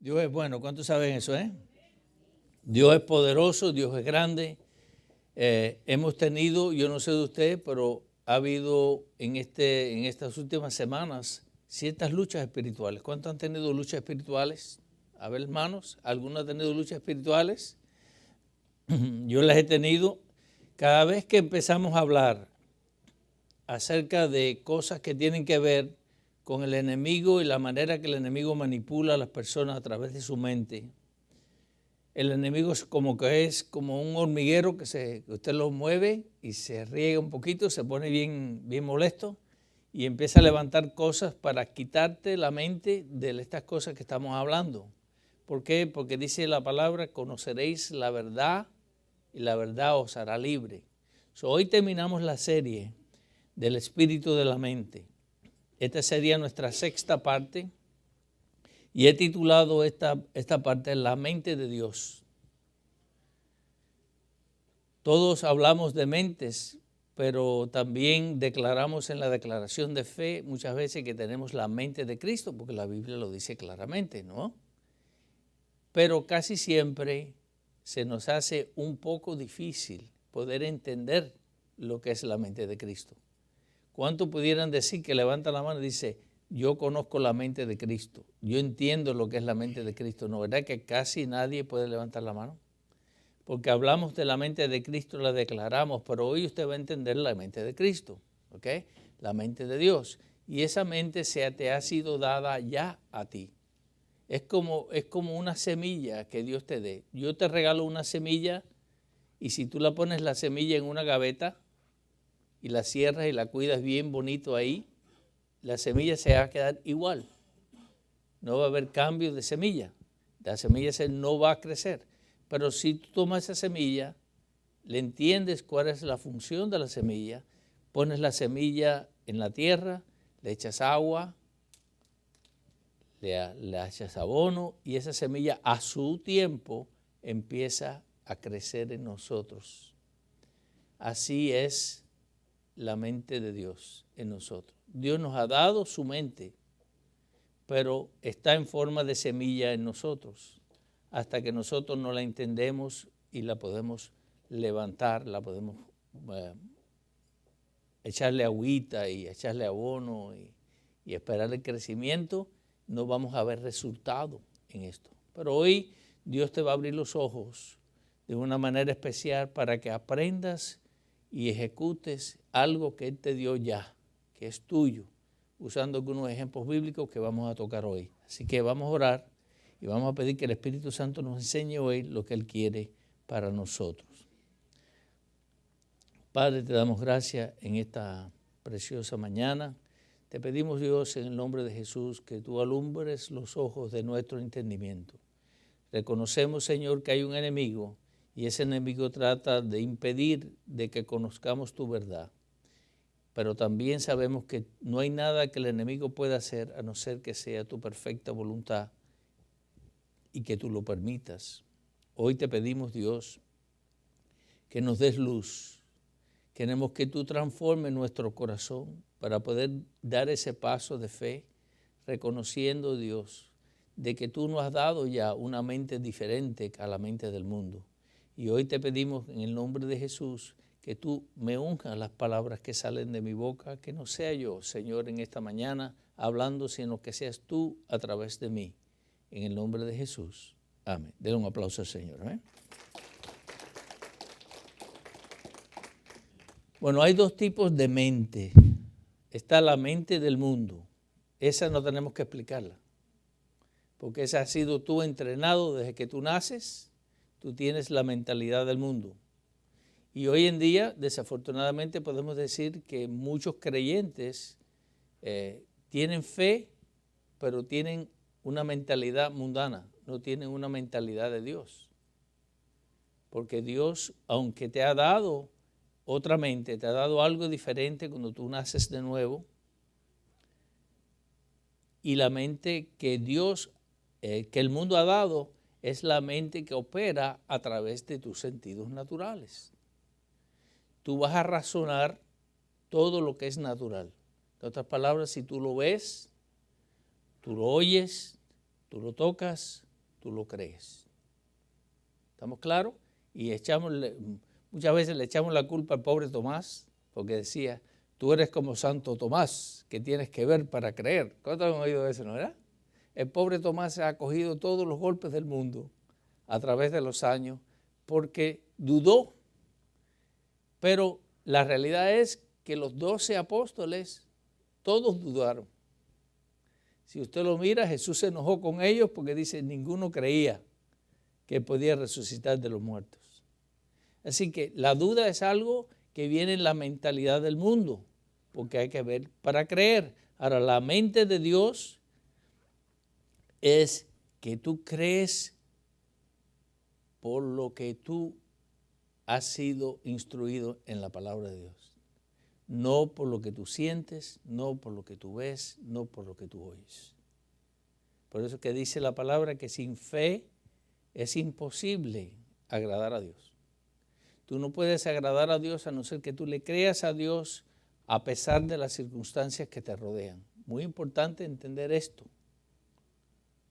Dios es bueno, ¿cuántos saben eso, Dios es poderoso, Dios es grande. Hemos tenido, yo no sé de usted, pero ha habido en estas últimas semanas ciertas luchas espirituales. ¿Cuántos han tenido luchas espirituales? A ver, hermanos, ¿algunos han tenido luchas espirituales? Yo las he tenido. Cada vez que empezamos a hablar acerca de cosas que tienen que ver con el enemigo y la manera que el enemigo manipula a las personas a través de su mente. El enemigo es como un hormiguero que usted lo mueve y se riega un poquito, se pone bien molesto y empieza a levantar cosas para quitarte la mente de estas cosas que estamos hablando. ¿Por qué? Porque dice la palabra, conoceréis la verdad y la verdad os hará libre. Hoy terminamos la serie del espíritu de la mente. Esta sería nuestra sexta parte y he titulado esta parte La mente de Dios. Todos hablamos de mentes, pero también declaramos en la declaración de fe muchas veces que tenemos la mente de Cristo, porque la Biblia lo dice claramente, ¿no? Pero casi siempre se nos hace un poco difícil poder entender lo que es la mente de Cristo. ¿Cuántos pudieran decir que levanta la mano y dice, yo conozco la mente de Cristo, yo entiendo lo que es la mente de Cristo? ¿No verdad que casi nadie puede levantar la mano? Porque hablamos de la mente de Cristo, la declaramos, pero hoy usted va a entender la mente de Cristo, ¿ok? La mente de Dios. Y esa mente te ha sido dada ya a ti. Es como una semilla que Dios te dé. Yo te regalo una semilla y si tú la pones la semilla en una gaveta y la cierras y la cuidas bien bonito ahí, la semilla se va a quedar igual. No va a haber cambio de semilla. La semilla no va a crecer. Pero si tú tomas esa semilla, le entiendes cuál es la función de la semilla, pones la semilla en la tierra, le echas agua, le echas abono y esa semilla a su tiempo empieza a crecer en nosotros. Así es la mente de Dios en nosotros. Dios nos ha dado su mente, pero está en forma de semilla en nosotros. Hasta que nosotros no la entendemos y la podemos levantar, la podemos echarle agüita y echarle abono y esperar el crecimiento, no vamos a ver resultado en esto. Pero hoy Dios te va a abrir los ojos de una manera especial para que aprendas y ejecutes algo que Él te dio ya, que es tuyo, usando algunos ejemplos bíblicos que vamos a tocar hoy. Así que vamos a orar y vamos a pedir que el Espíritu Santo nos enseñe hoy lo que Él quiere para nosotros. Padre, te damos gracias en esta preciosa mañana. Te pedimos, Dios, en el nombre de Jesús, que tú alumbres los ojos de nuestro entendimiento. Reconocemos, Señor, que hay un enemigo y ese enemigo trata de impedir de que conozcamos tu verdad. Pero también sabemos que no hay nada que el enemigo pueda hacer a no ser que sea tu perfecta voluntad y que tú lo permitas. Hoy te pedimos, Dios, que nos des luz. Queremos que tú transformes nuestro corazón para poder dar ese paso de fe, reconociendo, Dios, de que tú nos has dado ya una mente diferente a la mente del mundo. Y hoy te pedimos en el nombre de Jesús que tú me unjas las palabras que salen de mi boca, que no sea yo, Señor, en esta mañana hablando, sino que seas tú a través de mí. En el nombre de Jesús. Amén. Denle un aplauso al Señor. ¿Eh? Bueno, hay dos tipos de mente. Está la mente del mundo. Esa no tenemos que explicarla. Porque esa has sido tú entrenado desde que tú naces. Tú tienes la mentalidad del mundo. Y hoy en día, desafortunadamente, podemos decir que muchos creyentes tienen fe, pero tienen una mentalidad mundana, no tienen una mentalidad de Dios. Porque Dios, aunque te ha dado otra mente, te ha dado algo diferente cuando tú naces de nuevo, y la mente que Dios, que el mundo ha dado, es la mente que opera a través de tus sentidos naturales. Tú vas a razonar todo lo que es natural. En otras palabras, si tú lo ves, tú lo oyes, tú lo tocas, tú lo crees. ¿Estamos claros? Y muchas veces le echamos la culpa al pobre Tomás, porque decía, tú eres como Santo Tomás, que tienes que ver para creer. ¿Cuántos han oído eso, no verdad? El pobre Tomás ha cogido todos los golpes del mundo a través de los años porque dudó. Pero la realidad es que los 12 apóstoles, todos dudaron. Si usted lo mira, Jesús se enojó con ellos porque dice, ninguno creía que podía resucitar de los muertos. Así que la duda es algo que viene en la mentalidad del mundo, porque hay que ver para creer. Ahora, la mente de Dios es que tú crees por lo que tú has sido instruido en la palabra de Dios. No por lo que tú sientes, no por lo que tú ves, no por lo que tú oyes. Por eso que dice la palabra que sin fe es imposible agradar a Dios. Tú no puedes agradar a Dios a no ser que tú le creas a Dios a pesar de las circunstancias que te rodean. Muy importante entender esto,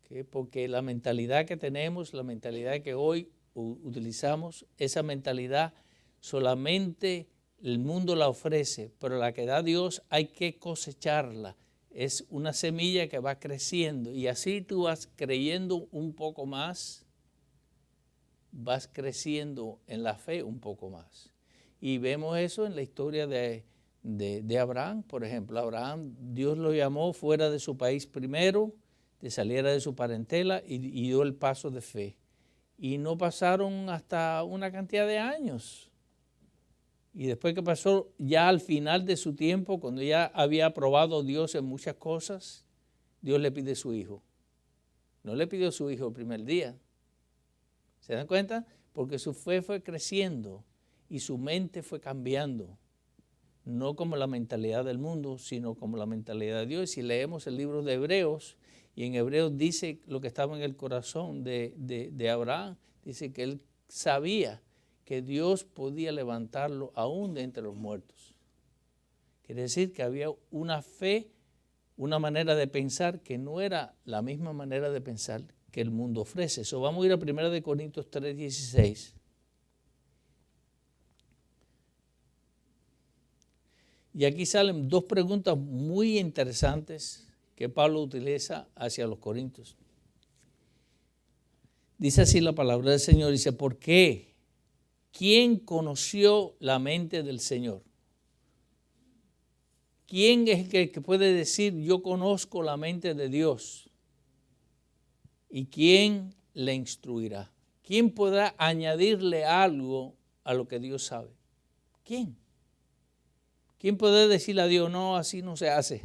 ¿okay? Porque la mentalidad que tenemos, la mentalidad que hoy utilizamos, esa mentalidad solamente el mundo la ofrece, pero la que da Dios hay que cosecharla. Es una semilla que va creciendo y así tú vas creyendo un poco más, vas creciendo en la fe un poco más. Y vemos eso en la historia de Abraham, por ejemplo. Abraham, Dios lo llamó fuera de su país primero, que saliera de su parentela y dio el paso de fe. Y no pasaron hasta una cantidad de años. Y después que pasó, ya al final de su tiempo, cuando ya había aprobado Dios en muchas cosas, Dios le pide su hijo. No le pidió su hijo el primer día. ¿Se dan cuenta? Porque su fe fue creciendo y su mente fue cambiando. No como la mentalidad del mundo, sino como la mentalidad de Dios. Y si leemos el libro de Hebreos, y en Hebreos dice lo que estaba en el corazón de Abraham, dice que él sabía que Dios podía levantarlo aún de entre los muertos. Quiere decir que había una fe, una manera de pensar que no era la misma manera de pensar que el mundo ofrece. Eso vamos a ir a 1 Corintios 3:16. Y aquí salen dos preguntas muy interesantes que Pablo utiliza hacia los corintios. Dice así la palabra del Señor, dice, ¿por qué? ¿Quién conoció la mente del Señor? ¿Quién es el que puede decir, yo conozco la mente de Dios? ¿Y quién le instruirá? ¿Quién podrá añadirle algo a lo que Dios sabe? ¿Quién? ¿Quién puede decirle a Dios, no, así no se hace?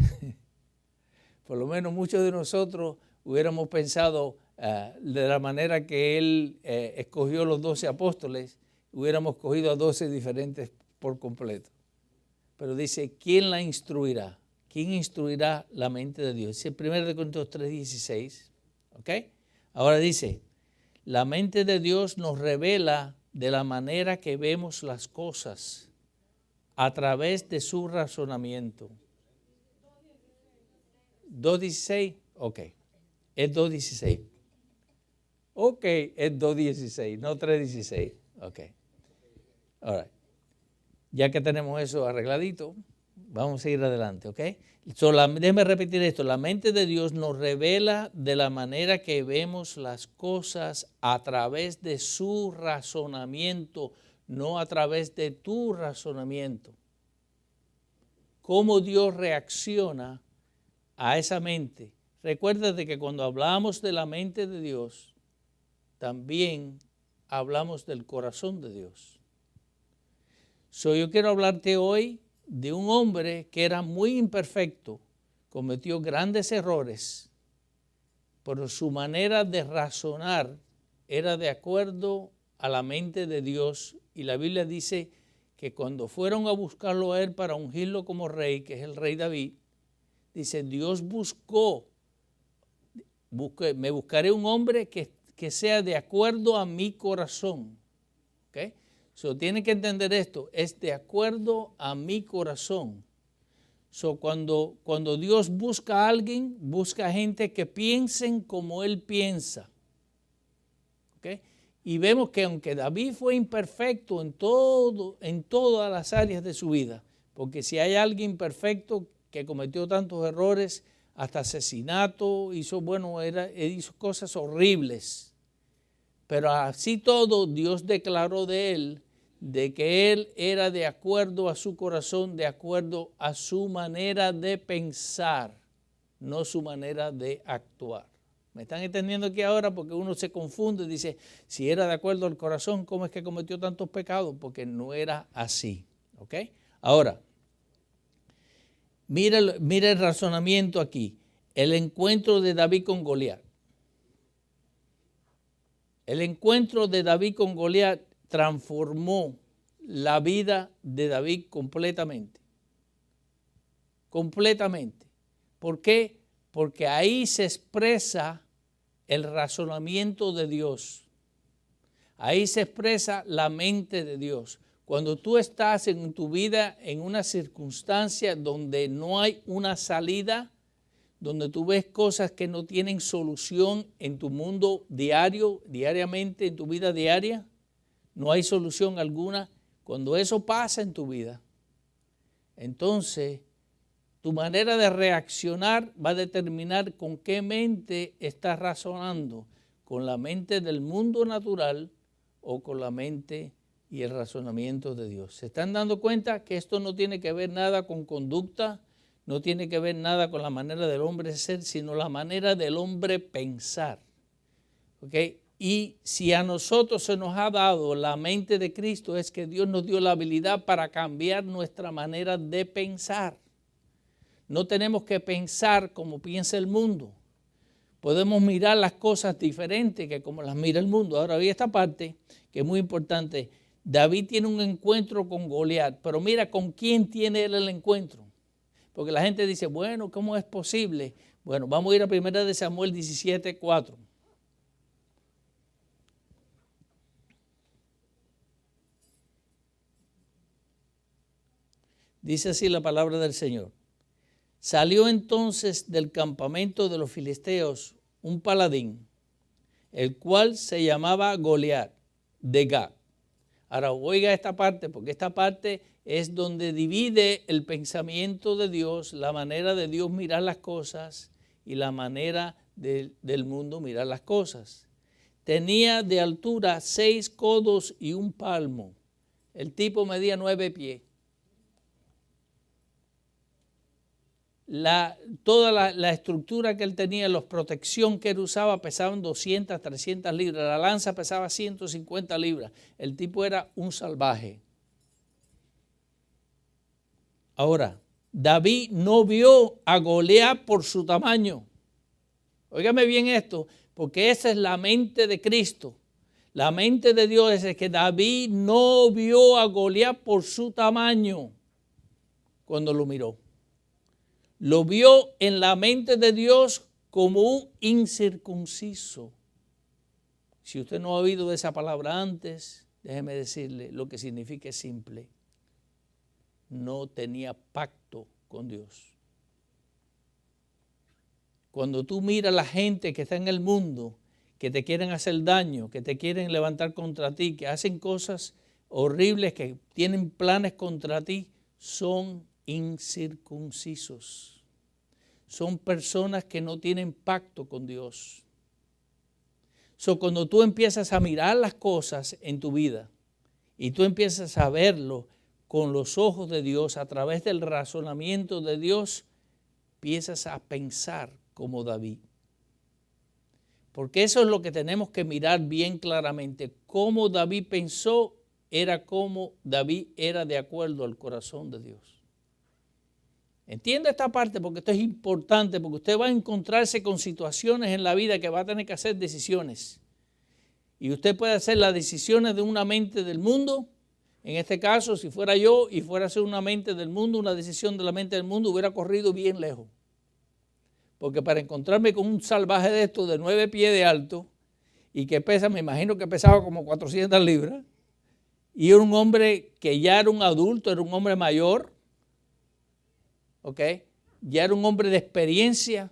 Por lo menos muchos de nosotros hubiéramos pensado de la manera que Él escogió los 12 apóstoles, hubiéramos cogido a 12 diferentes por completo. Pero dice, ¿quién la instruirá? ¿Quién instruirá la mente de Dios? Dice 1 Corintios 3:16. ¿Ok? Ahora dice, la mente de Dios nos revela de la manera que vemos las cosas a través de su razonamiento. 2:16, ok, es 2:16. Ok, es 2:16, no 3:16. Ok. All right. Ya que tenemos eso arregladito, vamos a seguir adelante, ok. Déjeme repetir esto, la mente de Dios nos revela de la manera que vemos las cosas a través de su razonamiento, no a través de tu razonamiento. Cómo Dios reacciona a esa mente. Recuérdate que cuando hablamos de la mente de Dios, también hablamos del corazón de Dios. Yo quiero hablarte hoy de un hombre que era muy imperfecto, cometió grandes errores, pero su manera de razonar era de acuerdo a la mente de Dios. Y la Biblia dice que cuando fueron a buscarlo a él para ungirlo como rey, que es el rey David, dice, Dios me buscaré un hombre que sea de acuerdo a mi corazón. ¿Okay? Tiene que entender esto, es de acuerdo a mi corazón. Cuando Dios busca a alguien, busca gente que piensen como Él piensa. ¿Okay? Y vemos que aunque David fue imperfecto en todas las áreas de su vida, porque si hay alguien perfecto que cometió tantos errores, hasta asesinato, hizo cosas horribles, pero así todo Dios declaró de él, de que él era de acuerdo a su corazón, de acuerdo a su manera de pensar, no su manera de actuar. ¿Me están entendiendo aquí ahora? Porque uno se confunde y dice, si era de acuerdo al corazón, ¿cómo es que cometió tantos pecados? Porque no era así. ¿Ok? Ahora, mira el razonamiento aquí. El encuentro de David con Goliat. El encuentro de David con Goliat transformó la vida de David completamente. Completamente. ¿Por qué? Porque ahí se expresa el razonamiento de Dios. Ahí se expresa la mente de Dios. Cuando tú estás en tu vida en una circunstancia donde no hay una salida, donde tú ves cosas que no tienen solución en tu mundo diariamente, en tu vida diaria, no hay solución alguna. Cuando eso pasa en tu vida, entonces tu manera de reaccionar va a determinar con qué mente estás razonando, con la mente del mundo natural o con la mente y el razonamiento de Dios. ¿Se están dando cuenta que esto no tiene que ver nada con conducta, no tiene que ver nada con la manera del hombre ser, sino la manera del hombre pensar? ¿Okay? Y si a nosotros se nos ha dado la mente de Cristo, es que Dios nos dio la habilidad para cambiar nuestra manera de pensar. No tenemos que pensar como piensa el mundo. Podemos mirar las cosas diferentes que como las mira el mundo. Ahora vi esta parte que es muy importante. David tiene un encuentro con Goliat, pero mira con quién tiene él el encuentro. Porque la gente dice, bueno, ¿cómo es posible? Bueno, vamos a ir a 1 Samuel 17:4. Dice así la palabra del Señor. Salió entonces del campamento de los filisteos un paladín, el cual se llamaba Goliat de Gat. Ahora oiga esta parte, porque esta parte es donde divide el pensamiento de Dios, la manera de Dios mirar las cosas y la manera del mundo mirar las cosas. Tenía de altura 6 codos y 1 palmo. El tipo medía 9 pies. Toda la estructura que él tenía, la protección que él usaba pesaban 200, 300 libras. La lanza pesaba 150 libras. El tipo era un salvaje. Ahora, David no vio a Goliat por su tamaño. Óigame bien esto, porque esa es la mente de Cristo. La mente de Dios es que David no vio a Goliat por su tamaño cuando lo miró. Lo vio en la mente de Dios como un incircunciso. Si usted no ha oído esa palabra antes, déjeme decirle, lo que significa es simple. No tenía pacto con Dios. Cuando tú miras a la gente que está en el mundo, que te quieren hacer daño, que te quieren levantar contra ti, que hacen cosas horribles, que tienen planes contra ti, son incircuncisos. Son personas que no tienen pacto con Dios. Cuando tú empiezas a mirar las cosas en tu vida y tú empiezas a verlo con los ojos de Dios, a través del razonamiento de Dios, empiezas a pensar como David. Porque eso es lo que tenemos que mirar bien claramente. Cómo David pensó era como David era de acuerdo al corazón de Dios. Entienda esta parte porque esto es importante, porque usted va a encontrarse con situaciones en la vida que va a tener que hacer decisiones. Y usted puede hacer las decisiones de una mente del mundo. En este caso, si fuera yo y fuera a hacer una mente del mundo, una decisión de la mente del mundo, hubiera corrido bien lejos. Porque para encontrarme con un salvaje de estos de 9 pies de alto y que pesa, me imagino que pesaba como 400 libras, y era un hombre que ya era un adulto, era un hombre mayor, ¿okay? Ya era un hombre de experiencia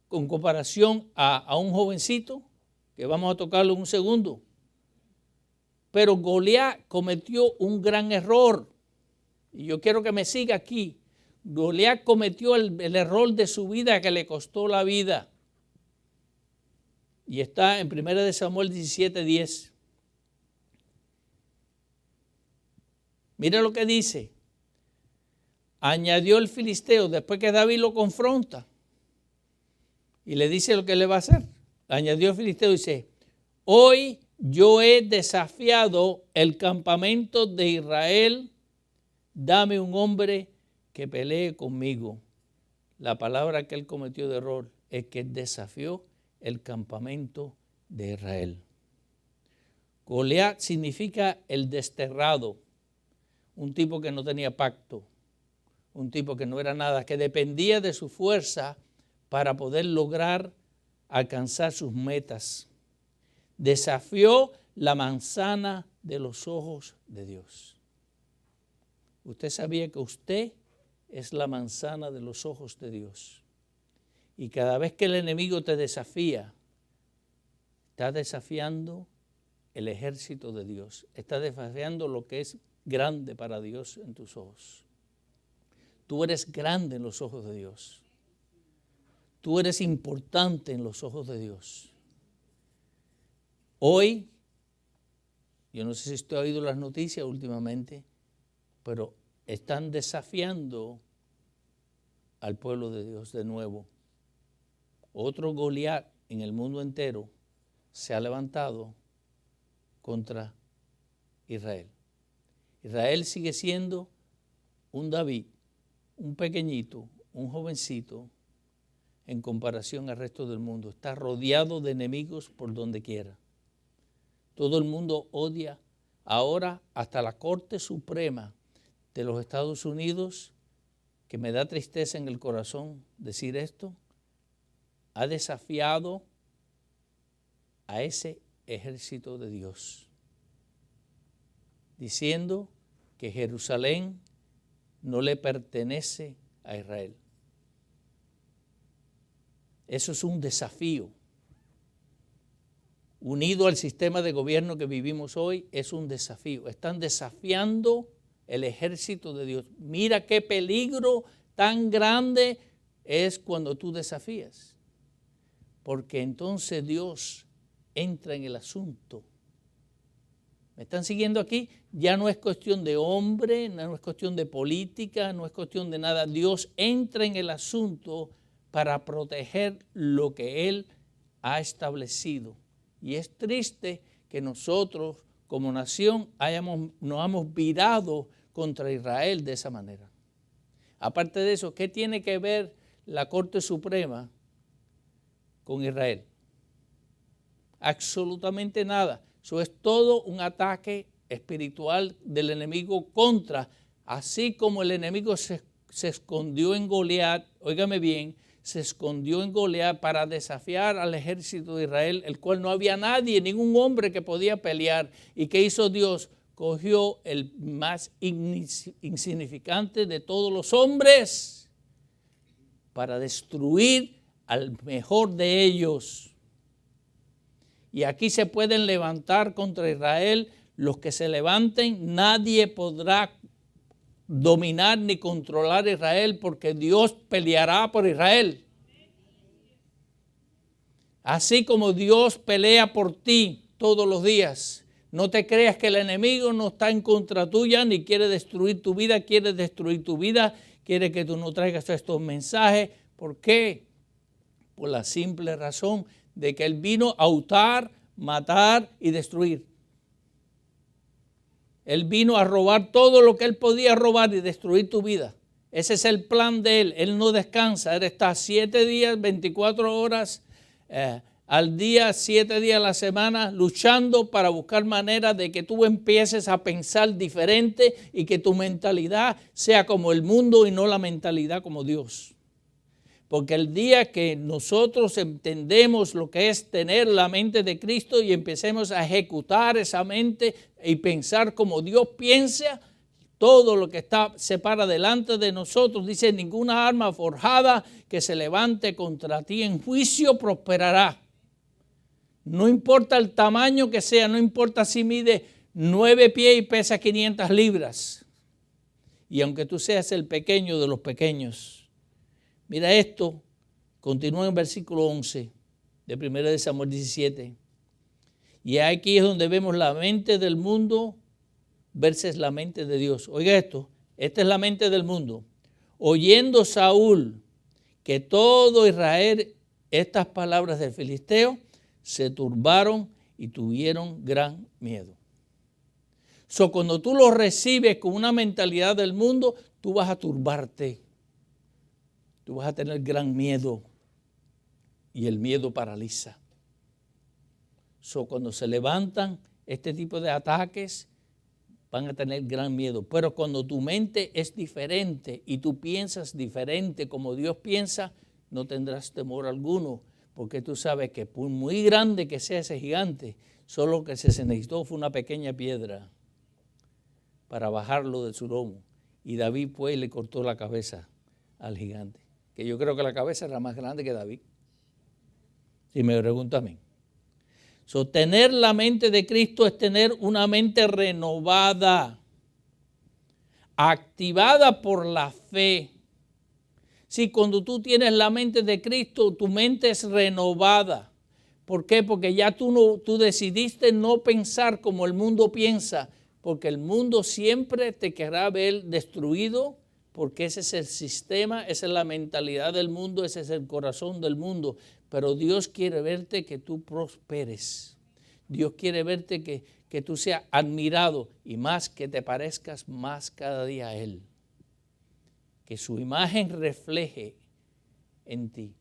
con comparación a un jovencito que vamos a tocarlo en un segundo. Pero Goliat cometió un gran error. Y yo quiero que me siga aquí. Goliat cometió el error de su vida que le costó la vida. Y está en 1 Samuel 17:10. Mira lo que dice. Añadió el filisteo, después que David lo confronta y le dice lo que le va a hacer. Añadió el filisteo y dice, hoy yo he desafiado el campamento de Israel, dame un hombre que pelee conmigo. La palabra que él cometió de error es que desafió el campamento de Israel. Goliat significa el desterrado, un tipo que no tenía pacto, un tipo que no era nada, que dependía de su fuerza para poder lograr alcanzar sus metas. Desafió la manzana de los ojos de Dios. Usted sabía que usted es la manzana de los ojos de Dios. Y cada vez que el enemigo te desafía, está desafiando el ejército de Dios. Está desafiando lo que es grande para Dios en tus ojos. Tú eres grande en los ojos de Dios. Tú eres importante en los ojos de Dios. Hoy, yo no sé si usted ha oído las noticias últimamente, pero están desafiando al pueblo de Dios de nuevo. Otro Goliat en el mundo entero se ha levantado contra Israel. Israel sigue siendo un David, un pequeñito, un jovencito, en comparación al resto del mundo. Está rodeado de enemigos por donde quiera. Todo el mundo odia. Ahora hasta la Corte Suprema de los Estados Unidos, que me da tristeza en el corazón decir esto, ha desafiado a ese ejército de Dios, diciendo que Jerusalén no le pertenece a Israel. Eso es un desafío. Unido al sistema de gobierno que vivimos hoy, es un desafío. Están desafiando el ejército de Dios. Mira qué peligro tan grande es cuando tú desafías. Porque entonces Dios entra en el asunto. ¿Me están siguiendo aquí? Ya no es cuestión de hombre, no es cuestión de política, no es cuestión de nada. Dios entra en el asunto para proteger lo que Él ha establecido. Y es triste que nosotros como nación nos hemos virado contra Israel de esa manera. Aparte de eso, ¿qué tiene que ver la Corte Suprema con Israel? Absolutamente nada. Eso es todo un ataque espiritual del enemigo contra, así como el enemigo se escondió en Goliat, óigame bien, se escondió en Goliat para desafiar al ejército de Israel, el cual no había nadie, ningún hombre que podía pelear. ¿Y qué hizo Dios? Cogió el más insignificante de todos los hombres para destruir al mejor de ellos. Y aquí se pueden levantar contra Israel los que se levanten. Nadie podrá dominar ni controlar a Israel porque Dios peleará por Israel. Así como Dios pelea por ti todos los días. No te creas que el enemigo no está en contra tuya ni quiere destruir tu vida, quiere destruir tu vida, quiere que tú no traigas estos mensajes. ¿Por qué? Por la simple razón de que Él vino a hurtar, matar y destruir. Él vino a robar todo lo que Él podía robar y destruir tu vida. Ese es el plan de Él. Él no descansa. Él está 7 días, 24 horas al día, 7 días a la semana, luchando para buscar maneras de que tú empieces a pensar diferente y que tu mentalidad sea como el mundo y no la mentalidad como Dios. Porque el día que nosotros entendemos lo que es tener la mente de Cristo y empecemos a ejecutar esa mente y pensar como Dios piensa, todo lo que se para delante de nosotros, dice, ninguna arma forjada que se levante contra ti en juicio prosperará. No importa el tamaño que sea, no importa si mide 9 pies y pesa 500 libras. Y aunque tú seas el pequeño de los pequeños. Mira esto, continúa en el versículo 11 de 1 Samuel 17. Y aquí es donde vemos la mente del mundo versus la mente de Dios. Oiga esto, esta es la mente del mundo. Oyendo Saúl que todo Israel, estas palabras del filisteo, se turbaron y tuvieron gran miedo. Cuando tú lo recibes con una mentalidad del mundo, tú vas a turbarte. Tú vas a tener gran miedo. Y el miedo paraliza. Cuando se levantan este tipo de ataques, van a tener gran miedo. Pero cuando tu mente es diferente y tú piensas diferente como Dios piensa, no tendrás temor alguno, porque tú sabes que por muy grande que sea ese gigante, solo que se necesitó fue una pequeña piedra para bajarlo de su lomo. Y David pues le cortó la cabeza al gigante, que yo creo que la cabeza era más grande que David, si me pregunta a mí. Tener la mente de Cristo es tener una mente renovada, activada por la fe. Sí, cuando tú tienes la mente de Cristo, tu mente es renovada. ¿Por qué? Porque ya tú decidiste no pensar como el mundo piensa, porque el mundo siempre te querrá ver destruido, porque ese es el sistema, esa es la mentalidad del mundo, ese es el corazón del mundo. Pero Dios quiere verte que tú prosperes. Dios quiere verte que tú seas admirado y más que te parezcas más cada día a Él. Que su imagen refleje en ti.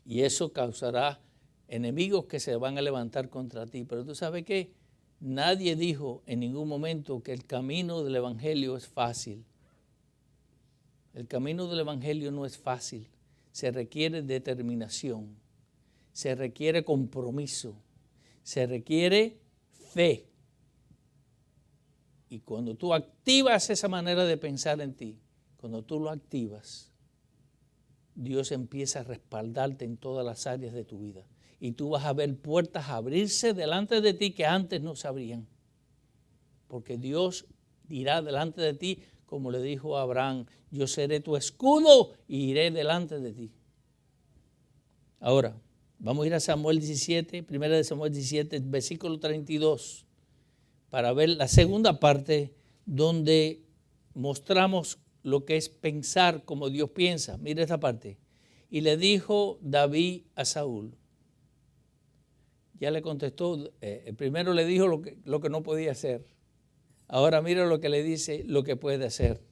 Y eso causará enemigos que se van a levantar contra ti. Pero tú sabes qué, nadie dijo en ningún momento que el camino del Evangelio es fácil. El camino del Evangelio no es fácil. Se requiere determinación, se requiere compromiso, se requiere fe. Y cuando tú activas esa manera de pensar en ti, cuando tú lo activas, Dios empieza a respaldarte en todas las áreas de tu vida. Y tú vas a ver puertas abrirse delante de ti que antes no se abrían. Porque Dios dirá delante de ti, como le dijo a Abraham, yo seré tu escudo y iré delante de ti. Ahora, vamos a ir a Samuel 17, 1 Samuel 17, versículo 32, para ver la segunda parte donde mostramos lo que es pensar como Dios piensa. Mira esta parte. Y le dijo David a Saúl. Ya le contestó, primero le dijo lo que no podía hacer. Ahora mira lo que le dice, lo que puede hacer.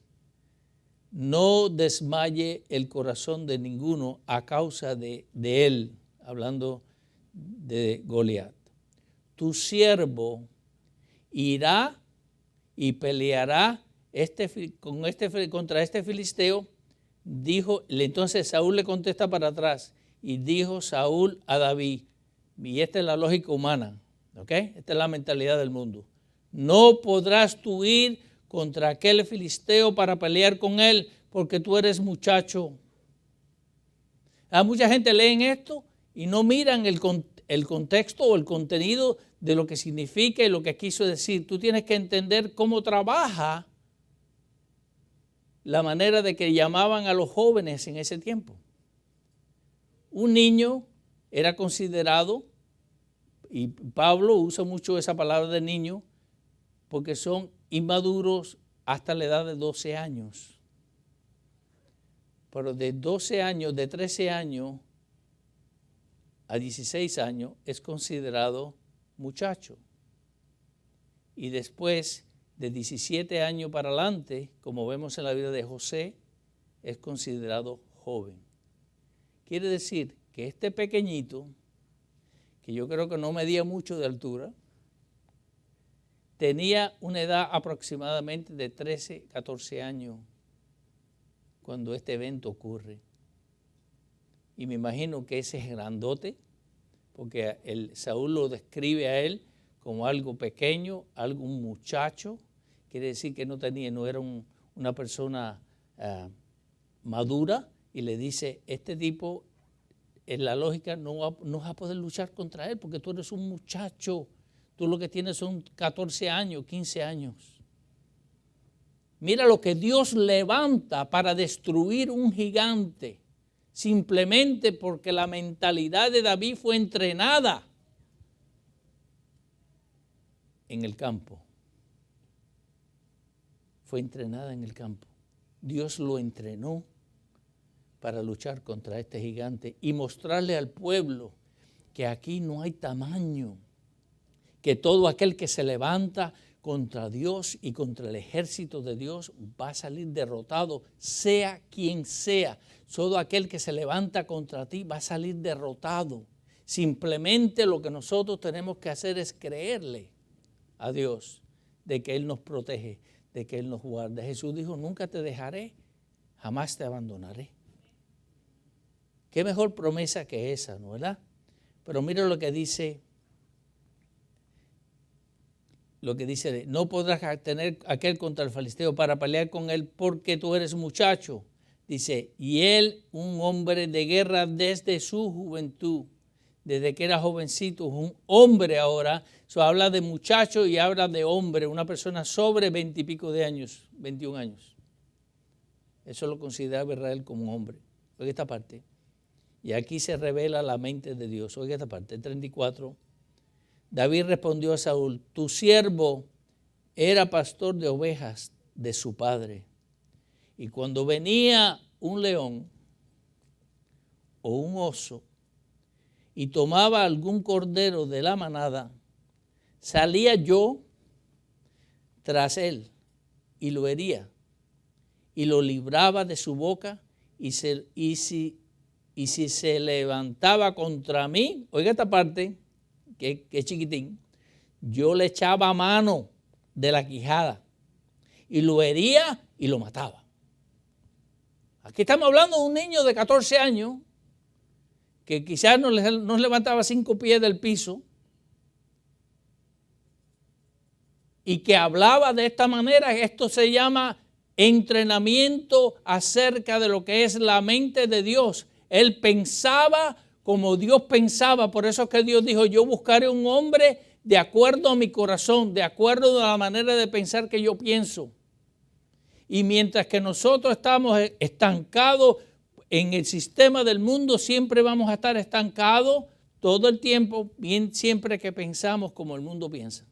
No desmaye el corazón de ninguno a causa de él, hablando de Goliat. Tu siervo irá y peleará contra este filisteo. Dijo, entonces Saúl le contesta para atrás y dijo Saúl a David, y esta es la lógica humana, ¿ok? Esta es la mentalidad del mundo. No podrás tú ir contra aquel filisteo para pelear con él, porque tú eres muchacho. Mucha gente lee esto y no miran el contexto o el contenido de lo que significa y lo que quiso decir. Tú tienes que entender cómo trabaja la manera de que llamaban a los jóvenes en ese tiempo. Un niño era considerado, y Pablo usa mucho esa palabra de niño, porque son inmaduros hasta la edad de 12 años. Pero de 12 años, de 13 años a 16 años es considerado muchacho. Y después de 17 años para adelante, como vemos en la vida de José, es considerado joven. Quiere decir que este pequeñito, que yo creo que no medía mucho de altura, tenía una edad aproximadamente de 13, 14 años cuando este evento ocurre. Y me imagino que ese es grandote, porque Saúl lo describe a él como algo pequeño, un muchacho. Quiere decir que no era una persona madura, y le dice, este tipo en la lógica no vas a poder luchar contra él porque tú eres un muchacho. Tú lo que tienes son 14 años, 15 años. Mira lo que Dios levanta para destruir un gigante, simplemente porque la mentalidad de David fue entrenada en el campo. Fue entrenada en el campo. Dios lo entrenó para luchar contra este gigante y mostrarle al pueblo que aquí no hay tamaño, que todo aquel que se levanta contra Dios y contra el ejército de Dios va a salir derrotado, sea quien sea. Todo aquel que se levanta contra ti va a salir derrotado. Simplemente lo que nosotros tenemos que hacer es creerle a Dios de que Él nos protege, de que Él nos guarda. Jesús dijo, nunca te dejaré, jamás te abandonaré. Qué mejor promesa que esa, ¿no verdad? Pero mira lo que dice, no podrás tener aquel contra el filisteo para pelear con él porque tú eres muchacho. Dice, y él, un hombre de guerra desde su juventud, desde que era jovencito, un hombre ahora. Eso habla de muchacho y habla de hombre, una persona sobre 20 y pico de años, 21 años. Eso lo consideraba Israel como un hombre. Oiga esta parte. Y aquí se revela la mente de Dios. Oiga esta parte, 34. David respondió a Saúl, tu siervo era pastor de ovejas de su padre. Y cuando venía un león o un oso y tomaba algún cordero de la manada, salía yo tras él y lo hería y lo libraba de su boca y si se levantaba contra mí, oiga esta parte, que es chiquitín, yo le echaba mano de la quijada y lo hería y lo mataba. Aquí estamos hablando de un niño de 14 años que quizás no levantaba 5 pies del piso y que hablaba de esta manera. Esto se llama entrenamiento acerca de lo que es la mente de Dios. Él pensaba como Dios pensaba, por eso es que Dios dijo, yo buscaré un hombre de acuerdo a mi corazón, de acuerdo a la manera de pensar que yo pienso. Y mientras que nosotros estamos estancados en el sistema del mundo, siempre vamos a estar estancados todo el tiempo, siempre que pensamos como el mundo piensa.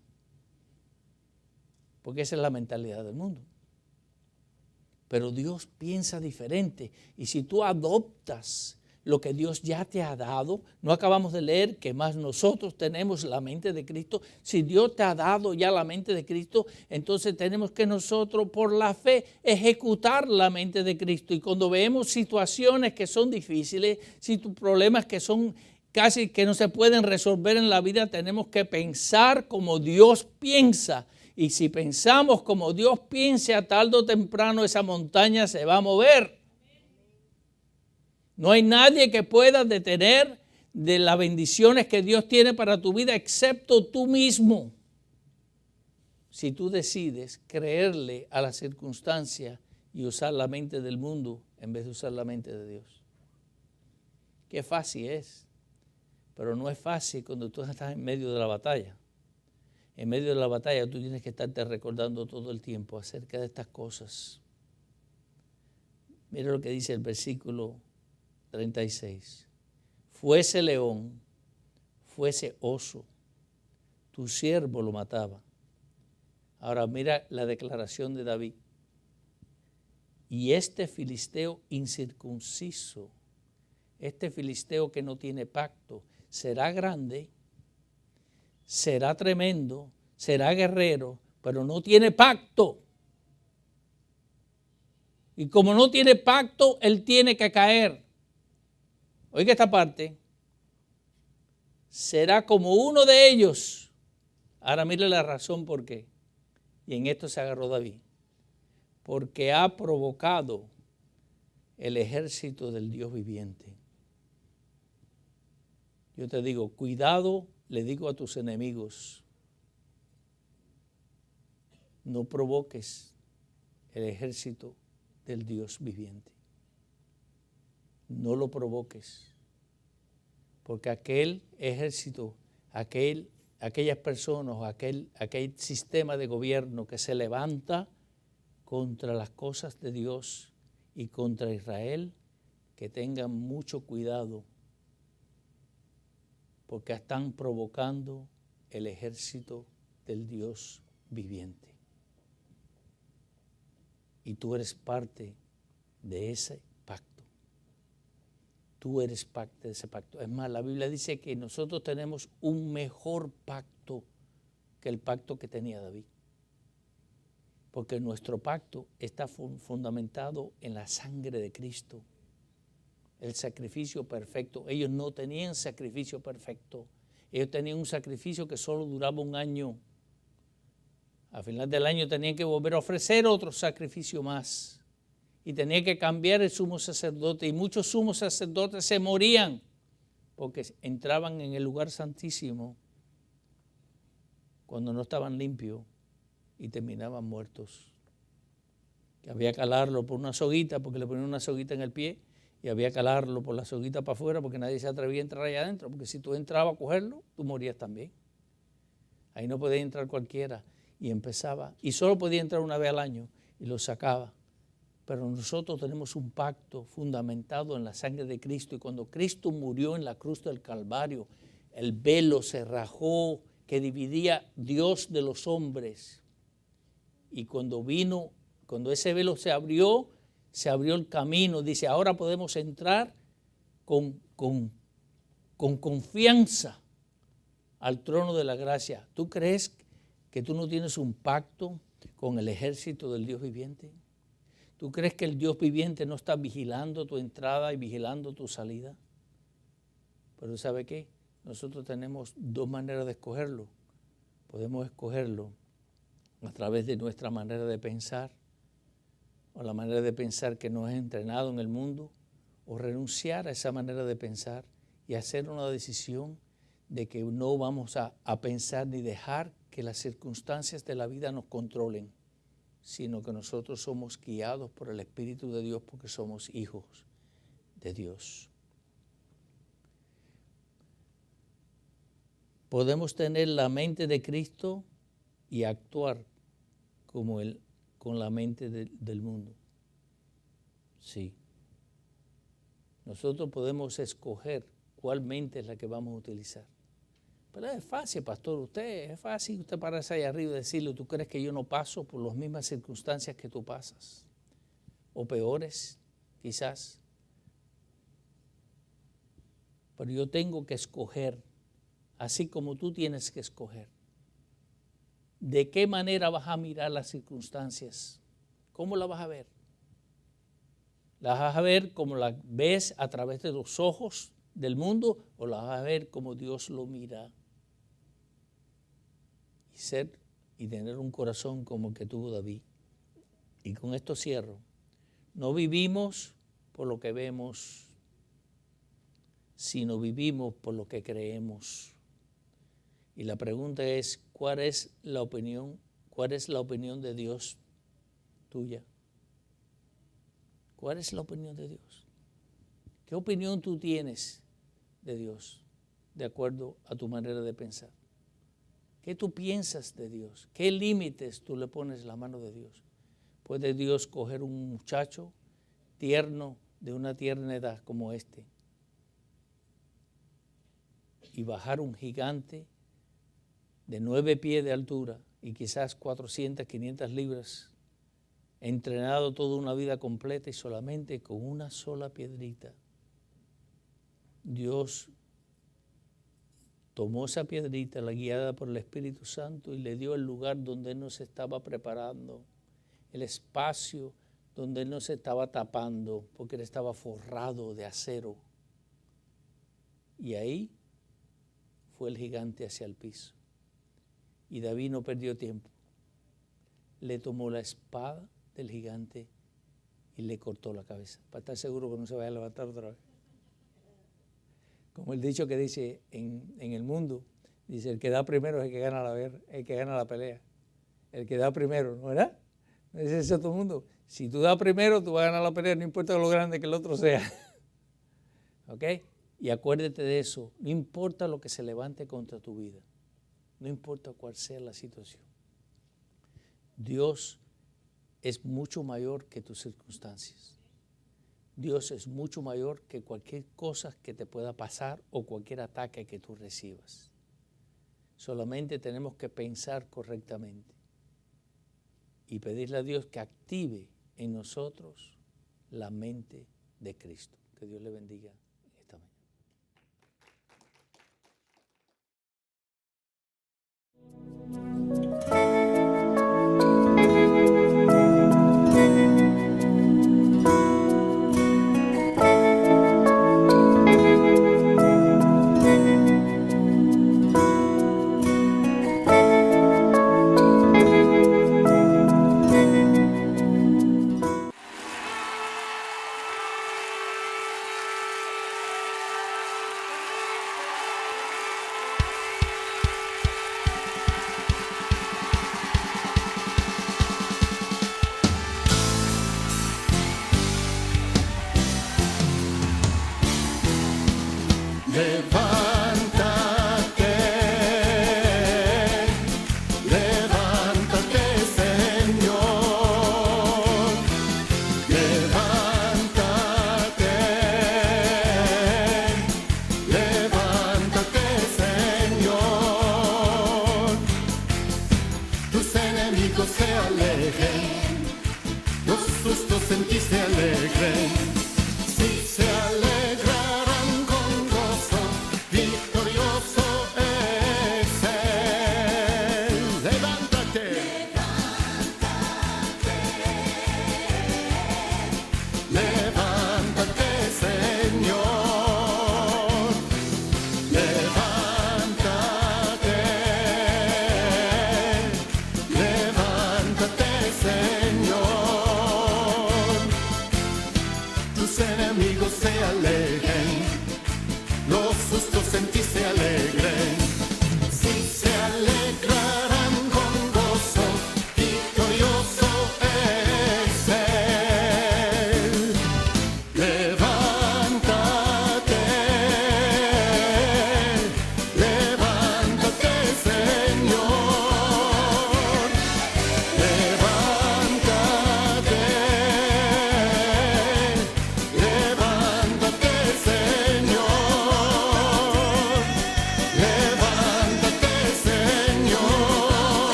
Porque esa es la mentalidad del mundo. Pero Dios piensa diferente. Y si tú adoptas lo que Dios ya te ha dado, no acabamos de leer que más nosotros tenemos la mente de Cristo. Si Dios te ha dado ya la mente de Cristo, entonces tenemos que nosotros por la fe ejecutar la mente de Cristo. Y cuando vemos situaciones que son difíciles, problemas que son casi que no se pueden resolver en la vida, tenemos que pensar como Dios piensa. Y si pensamos como Dios piensa, tarde o temprano esa montaña se va a mover. No hay nadie que pueda detener de las bendiciones que Dios tiene para tu vida excepto tú mismo. Si tú decides creerle a las circunstancias y usar la mente del mundo en vez de usar la mente de Dios. Qué fácil es, pero no es fácil cuando tú estás en medio de la batalla. En medio de la batalla tú tienes que estarte recordando todo el tiempo acerca de estas cosas. Mira lo que dice el versículo 36. Fuese león, fuese oso, tu siervo lo mataba. Ahora mira la declaración de David. Y este filisteo incircunciso, este filisteo que no tiene pacto, será grande, será tremendo, será guerrero, pero no tiene pacto. Y como no tiene pacto, él tiene que caer. Oiga esta parte. Será como uno de ellos. Ahora mire la razón por qué. Y en esto se agarró David. Porque ha provocado el ejército del Dios viviente. Yo te digo, cuidado, le digo a tus enemigos, no provoques el ejército del Dios viviente. No lo provoques. porque aquel ejército, aquellas personas, aquel sistema de gobierno que se levanta contra las cosas de Dios y contra Israel, que tengan mucho cuidado, porque están provocando el ejército del Dios viviente. Y tú eres parte de ese pacto. Tú eres parte de ese pacto. Es más, la Biblia dice que nosotros tenemos un mejor pacto que el pacto que tenía David. Porque nuestro pacto está fundamentado en la sangre de Cristo. El sacrificio perfecto. Ellos no tenían sacrificio perfecto. Ellos tenían un sacrificio que solo duraba un año. Al final del año tenían que volver a ofrecer otro sacrificio más. Y tenía que cambiar el sumo sacerdote. Y muchos sumos sacerdotes se morían porque entraban en el lugar santísimo cuando no estaban limpios y terminaban muertos. Que había que calarlo por una soguita, porque le ponían una soguita en el pie, y había que calarlo por la soguita para afuera porque nadie se atrevía a entrar allá adentro, porque si tú entrabas a cogerlo, tú morías también. Ahí no podía entrar cualquiera. Y empezaba, y solo podía entrar una vez al año, y lo sacaba. Pero nosotros tenemos un pacto fundamentado en la sangre de Cristo, y cuando Cristo murió en la cruz del Calvario, el velo se rajó que dividía Dios de los hombres. Y cuando ese velo se abrió el camino. Dice, ahora podemos entrar con confianza al trono de la gracia. ¿Tú crees que tú no tienes un pacto con el ejército del Dios viviente? ¿Tú crees que el Dios viviente no está vigilando tu entrada y vigilando tu salida? Pero ¿sabe qué? Nosotros tenemos dos maneras de escogerlo. Podemos escogerlo a través de nuestra manera de pensar, o la manera de pensar que nos ha entrenado en el mundo, o renunciar a esa manera de pensar y hacer una decisión de que no vamos a pensar ni dejar que las circunstancias de la vida nos controlen, sino que nosotros somos guiados por el Espíritu de Dios porque somos hijos de Dios. Podemos tener la mente de Cristo y actuar como Él, con la mente del mundo. Sí. Nosotros podemos escoger cuál mente es la que vamos a utilizar. Pero es fácil, pastor, es fácil usted pararse ahí arriba y decirle, ¿tú crees que yo no paso por las mismas circunstancias que tú pasas? O peores, quizás. Pero yo tengo que escoger, así como tú tienes que escoger. ¿De qué manera vas a mirar las circunstancias? ¿Cómo la vas a ver? ¿La vas a ver como la ves a través de los ojos del mundo o la vas a ver como Dios lo mira? Y tener un corazón como el que tuvo David. Y con esto cierro. No vivimos por lo que vemos, sino vivimos por lo que creemos. Y la pregunta es, ¿cuál es la opinión de Dios tuya? ¿Cuál es la opinión de Dios? ¿Qué opinión tú tienes de Dios de acuerdo a tu manera de pensar? ¿Qué tú piensas de Dios? ¿Qué límites tú le pones a la mano de Dios? ¿Puede Dios coger un muchacho tierno, de una tierna edad como este, y bajar un gigante de 9 pies de altura y quizás 400, 500 libras, entrenado toda una vida completa y solamente con una sola piedrita? Dios tomó esa piedrita, la guiada por el Espíritu Santo, y le dio el lugar donde Él nos estaba preparando, el espacio donde Él nos estaba tapando, porque Él estaba forrado de acero. Y ahí fue el gigante hacia el piso. Y David no perdió tiempo. Le tomó la espada del gigante y le cortó la cabeza, para estar seguro que no se vaya a levantar otra vez. Como el dicho que dice en el mundo, dice, el que da primero es el que gana la pelea. El que da primero, ¿no verdad? ¿No dice eso todo el mundo? Si tú das primero, tú vas a ganar la pelea, no importa lo grande que el otro sea. ¿Ok? Y acuérdate de eso, no importa lo que se levante contra tu vida, no importa cuál sea la situación. Dios es mucho mayor que tus circunstancias. Dios es mucho mayor que cualquier cosa que te pueda pasar o cualquier ataque que tú recibas. Solamente tenemos que pensar correctamente y pedirle a Dios que active en nosotros la mente de Cristo. Que Dios le bendiga esta mañana.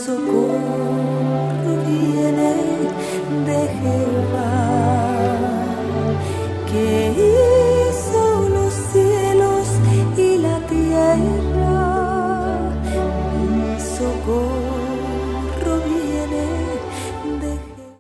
Socorro viene de Jehová.